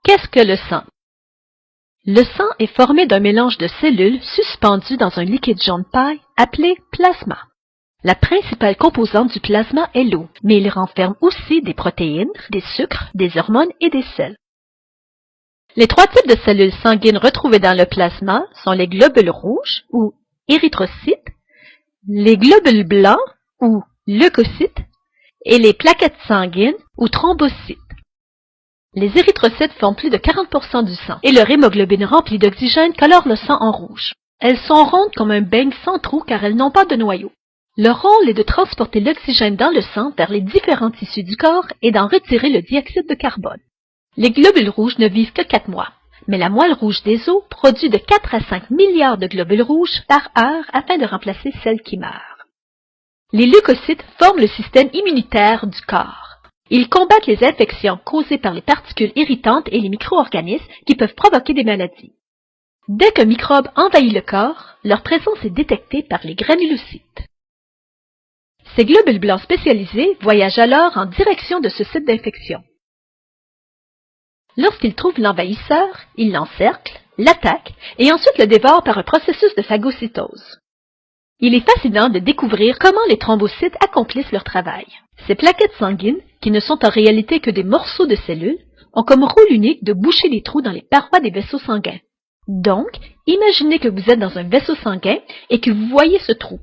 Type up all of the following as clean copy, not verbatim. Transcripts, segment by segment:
Qu'est-ce que le sang? Le sang est formé d'un mélange de cellules suspendues dans un liquide jaune paille appelé plasma. La principale composante du plasma est l'eau, mais il renferme aussi des protéines, des sucres, des hormones et des sels. Les trois types de cellules sanguines retrouvées dans le plasma sont les globules rouges ou érythrocytes, les globules blancs ou leucocytes et les plaquettes sanguines ou thrombocytes. Les érythrocytes forment plus de 40% du sang et leur hémoglobine remplie d'oxygène colore le sang en rouge. Elles sont rondes comme un beigne sans trou car elles n'ont pas de noyau. Leur rôle est de transporter l'oxygène dans le sang vers les différents tissus du corps et d'en retirer le dioxyde de carbone. Les globules rouges ne vivent que 4 mois, mais la moelle rouge des os produit de 4 à 5 milliards de globules rouges par heure afin de remplacer celles qui meurent. Les leucocytes forment le système immunitaire du corps. Ils combattent les infections causées par les particules irritantes et les micro-organismes qui peuvent provoquer des maladies. Dès qu'un microbe envahit le corps, leur présence est détectée par les granulocytes. Ces globules blancs spécialisés voyagent alors en direction de ce site d'infection. Lorsqu'ils trouvent l'envahisseur, ils l'encerclent, l'attaquent et ensuite le dévorent par un processus de phagocytose. Il est fascinant de découvrir comment les thrombocytes accomplissent leur travail. Ces plaquettes sanguines, qui ne sont en réalité que des morceaux de cellules, ont comme rôle unique de boucher les trous dans les parois des vaisseaux sanguins. Donc, imaginez que vous êtes dans un vaisseau sanguin et que vous voyez ce trou.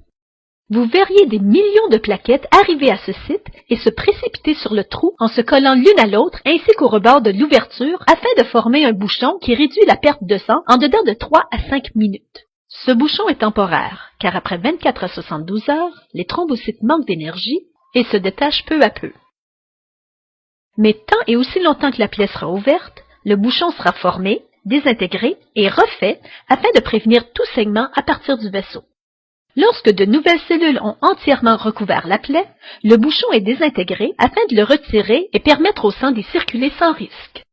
Vous verriez des millions de plaquettes arriver à ce site et se précipiter sur le trou en se collant l'une à l'autre ainsi qu'au rebord de l'ouverture afin de former un bouchon qui réduit la perte de sang en dedans de 3 à 5 minutes. Ce bouchon est temporaire, car après 24 à 72 heures, les thrombocytes manquent d'énergie et se détachent peu à peu. Mais tant et aussi longtemps que la pièce sera ouverte, le bouchon sera formé, désintégré et refait afin de prévenir tout saignement à partir du vaisseau. Lorsque de nouvelles cellules ont entièrement recouvert la plaie, le bouchon est désintégré afin de le retirer et permettre au sang d'y circuler sans risque.